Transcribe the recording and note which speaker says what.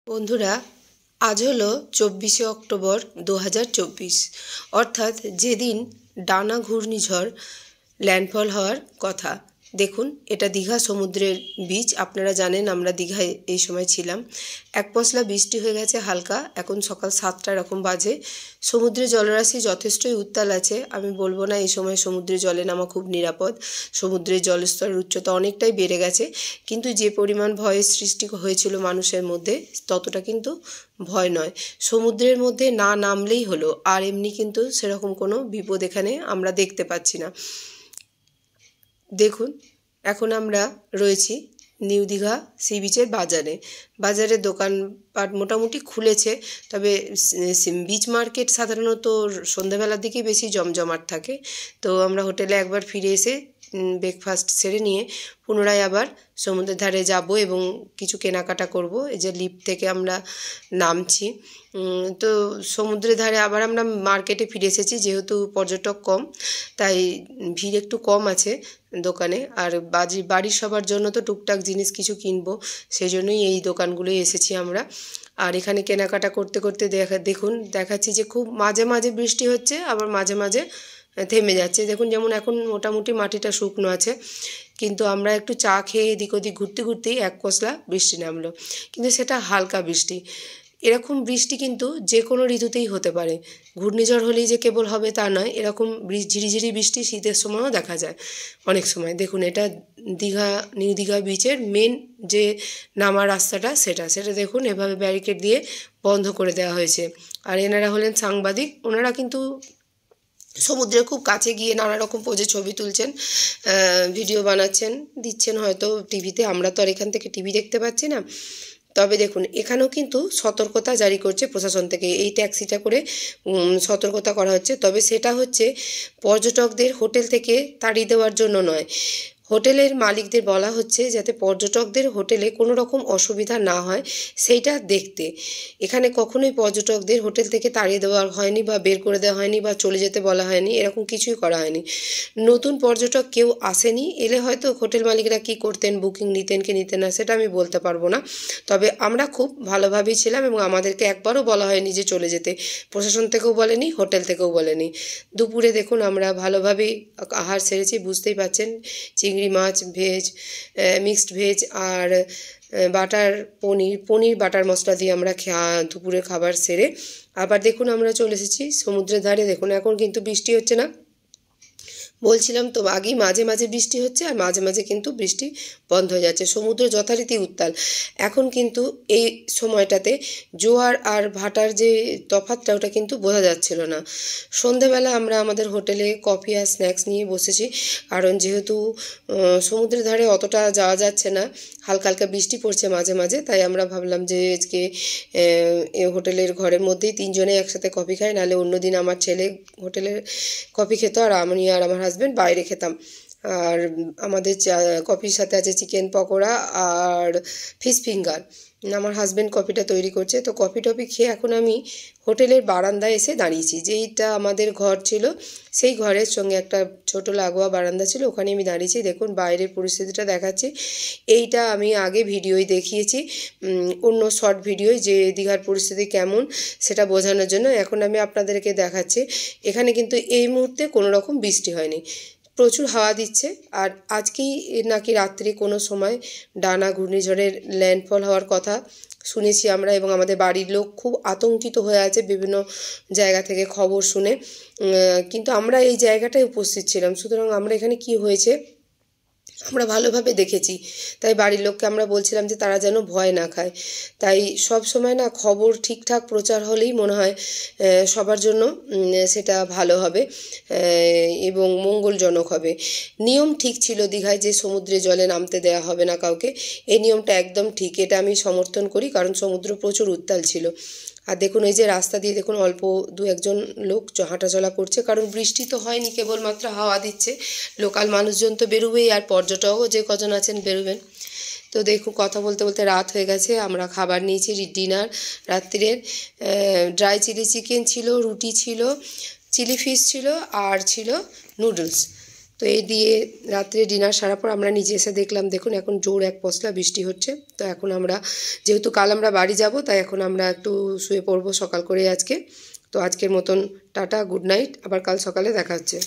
Speaker 1: বন্ধুরা, আজ হলো 24শে অক্টোবর 2024, অর্থাৎ যেদিন ডানা ঘূর্ণিঝড় ল্যান্ডফল হওয়ার কথা। দেখুন, এটা দীঘা সমুদ্রের বীচ। আপনারা জানেন আমরা দীঘায় এই সময় ছিলাম। এক পশলা বৃষ্টি হয়ে গেছে হালকা, এখন সকাল 7টা এরকম বাজে। সমুদ্রে জলরাশি যথেষ্টই উত্তাল আছে। আমি বলবো না এই সময় সমুদ্রে জলে নামা খুব নিরাপদ। সমুদ্রের জলস্তরের উচ্চতা অনেকটাই বেড়ে গেছে, কিন্তু যে পরিমাণ ভয়ের সৃষ্টি হয়েছিল মানুষের মধ্যে ততটা কিন্তু ভয় নয়। সমুদ্রের মধ্যে না নামলেই হলো, আর এমনি কিন্তু সেরকম কোনো বিপদ এখানে আমরা দেখতে পাচ্ছি না। দেখুন, এখন আমরা রয়েছি নিউ দীঘা সি বিচের বাজারে দোকানপাট মোটামুটি খুলেছে, তবে বিচ মার্কেট সাধারণত সন্ধ্যাবেলার দিকেই বেশি জমজমাট থাকে। তো আমরা হোটেলে একবার ফিরে এসে ব্রেকফাস্ট সেরে নিয়ে পুনরায় আবার সমুদ্রের ধারে যাব এবং কিছু কেনাকাটা করব। এই যে লিফট থেকে আমরা নামছি, তো সমুদ্রের ধারে আবার আমরা মার্কেটে ফিরে এসেছি। যেহেতু পর্যটক কম, তাই ভিড় একটু কম আছে দোকানে। আর বাড়ির সবার জন্য তো টুকটাক জিনিস কিছু কিনবো, সেই জন্যই এই দোকানগুলোয় এসেছি আমরা। আর এখানে কেনাকাটা করতে করতে দেখুন দেখাচ্ছি যে খুব মাঝে মাঝে বৃষ্টি হচ্ছে, আবার মাঝে মাঝে থেমে যাচ্ছে। দেখুন, যেমন এখন মোটামুটি মাটিটা শুকনো আছে, কিন্তু আমরা একটু চা খেয়ে এদিক ওদিক ঘুরতে ঘুরতেই এক পশলা বৃষ্টি নামলো, কিন্তু সেটা হালকা বৃষ্টি। এরকম বৃষ্টি কিন্তু যে কোনো ঋতুতেই হতে পারে, ঘূর্ণিঝড় হলেই যে কেবল হবে তা নয়। এরকম ঝিরিঝিরি বৃষ্টি শীতের সময়ও দেখা যায় অনেক সময়। দেখুন, এটা নিউ দীঘা বিচের মেন যে নামার রাস্তাটা, সেটা দেখুন এভাবে ব্যারিকেড দিয়ে বন্ধ করে দেওয়া হয়েছে। আর এনারা হলেন সাংবাদিক। ওনারা কিন্তু সমুদ্রের খুব কাছে গিয়ে নানা রকম পোজে ছবি তুলছেন, ভিডিও বানাচ্ছেন, দিচ্ছেন হয়তো টিভিতে। আমরা তো আর এখান থেকে টিভি দেখতে পাচ্ছি না। তবে দেখুন, এখানেও কিন্তু সতর্কতা জারি করছে প্রশাসন থেকে। এই ট্যাক্সিটা করে সতর্কতা করা হচ্ছে, তবে সেটা হচ্ছে পর্যটকদের হোটেল থেকে তাড়িয়ে দেওয়ার জন্য নয়। হোটেলের মালিকদের বলা হচ্ছে যাতে পর্যটকদের হোটেলে কোনো রকম অসুবিধা না হয় সেইটা দেখতে। এখানে কখনোই পর্যটকদের হোটেল থেকে তাড়িয়ে দেওয়া হয়নি, বা বের করে দেওয়া হয়নি, বা চলে যেতে বলা হয়নি, এরকম কিছুই করা হয়নি। নতুন পর্যটক কেউ আসেনি, এলে হয়তো হোটেল মালিকরা কি করতেন, বুকিং নিতেন কি নিতেন না সেটা আমি বলতে পারবো না। তবে আমরা খুব ভালোভাবেই ছিলাম এবং আমাদেরকে একবারও বলা হয়নি যে চলে যেতে। প্রশাসন থেকেও বলেনি, হোটেল থেকেও বলেনি। দুপুরে দেখুন আমরা ভালোভাবেই আহার সেরেছি, বুঝতেই পাচ্ছেন। চিংড়ি মাছ, ভেজ, মিক্সড ভেজ আর বাটার পনির বাটার মশলা দিয়ে আমরা দুপুরের খাবার সেরে আবার দেখুন আমরা চলে এসেছি সমুদ্রের ধারে। দেখুন, এখন কিন্তু বৃষ্টি হচ্ছে না। বলছিলাম তো আগেই মাঝে মাঝে বৃষ্টি হচ্ছে, আর মাঝে মাঝে কিন্তু বৃষ্টি বন্ধ হয়ে যাচ্ছে। সমুদ্র যথারীতি উত্তাল। এখন কিন্তু এই সময়টাতে জোয়ার আর ভাটার যে তফাৎটা, ওটা কিন্তু বোঝা যাচ্ছিল না। সন্ধেবেলা আমরা আমাদের হোটেলে কফি আর স্ন্যাক্স নিয়ে বসেছি, কারণ যেহেতু সমুদ্রের ধারে অতটা যাওয়া যাচ্ছে না, হালকা হালকা বৃষ্টি পড়ছে মাঝে মাঝে, তাই আমরা ভাবলাম যে আজকে হোটেলের ঘরের মধ্যেই তিনজনে একসাথে কফি খাই। নাহলে অন্যদিন আমার ছেলে হোটেলের কফি খেত, আর আমি আর আমার হাজব্যান্ড বাইরে খেতাম। আর আমাদের কফির সাথে আছে চিকেন পকোড়া আর ফিশ ফিঙ্গার। আমার হাজব্যান্ড কফিটা তৈরি করছে। তো কফি টফি খেয়ে এখন আমি হোটেলের বারান্দায় এসে দাঁড়িয়েছি। যেইটা আমাদের ঘর ছিল, সেই ঘরের সঙ্গে একটা ছোট লাগোয়া বারান্দা ছিল, ওখানে আমি দাঁড়িয়েছি। দেখুন বাইরের পরিস্থিতিটা দেখাচ্ছি। এইটা আমি আগে ভিডিওয় দেখিয়েছি, অন্য শর্ট ভিডিওয়, যে দীঘার পরিস্থিতি কেমন সেটা বোঝানোর জন্য। এখন আমি আপনাদেরকে দেখাচ্ছি। এখানে কিন্তু এই মুহূর্তে কোনো রকম বৃষ্টি হয়নি, প্রচুর হাওয়া দিচ্ছে। আর আজকেই নাকি রাত্রি কোনো সময় ডানা ঘূর্ণিঝড়ের ল্যান্ডফল হওয়ার কথা শুনেছি আমরা, এবং আমাদের বাড়ির লোক খুব আতঙ্কিত হয়ে আছে বিভিন্ন জায়গা থেকে খবর শুনে। কিন্তু আমরা এই জায়গাটায় উপস্থিত ছিলাম, সুতরাং আমরা এখানে কি হয়েছে আমরা ভালোভাবে দেখেছি। তাই বাড়ির লোককে আমরা বলছিলাম যে তারা যেন ভয় না খায়। তাই সব সময় না খবর ঠিকঠাক প্রচার হলেই মনে হয় সবার জন্য সেটা ভালো হবে এবং মঙ্গলজনক হবে। নিয়ম ঠিক ছিল দীঘায় যে সমুদ্রে জলে নামতে দেওয়া হবে না কাউকে, এই নিয়মটা একদম ঠিক। এটা আমি সমর্থন করি, কারণ সমুদ্র প্রচুর উত্তাল ছিল। আর দেখুন এই যে রাস্তা দিয়ে দেখুন অল্প দু একজন লোক হাঁটাচলা করছে, কারণ বৃষ্টি তো হয়নি, কেবলমাত্র হাওয়া দিচ্ছে। লোকাল মানুষজন তো বেরোবেই, আর পর্যটকও যে কজন আছেন বেরোবেন। তো দেখুন কথা বলতে বলতে রাত হয়ে গেছে। আমরা খাবার নিয়েছি ডিনার রাত্রিরের। ড্রাই চিলি চিকেন ছিল, রুটি ছিল, চিলি ফিশ ছিল, আর ছিল নুডলস। তো এই দিয়ে রাত্রে ডিনার সারার পর আমরা নিচে এসে দেখলাম, দেখুন এখন জোর এক পশলা বৃষ্টি হচ্ছে। তো এখন আমরা যেহেতু কাল আমরা বাড়ি যাব, তাই এখন আমরা একটু শুয়ে পড়বো সকাল করে আজকে। তো আজকের মতন টাটা, গুড নাইট, আবার কাল সকালে দেখা হচ্ছে।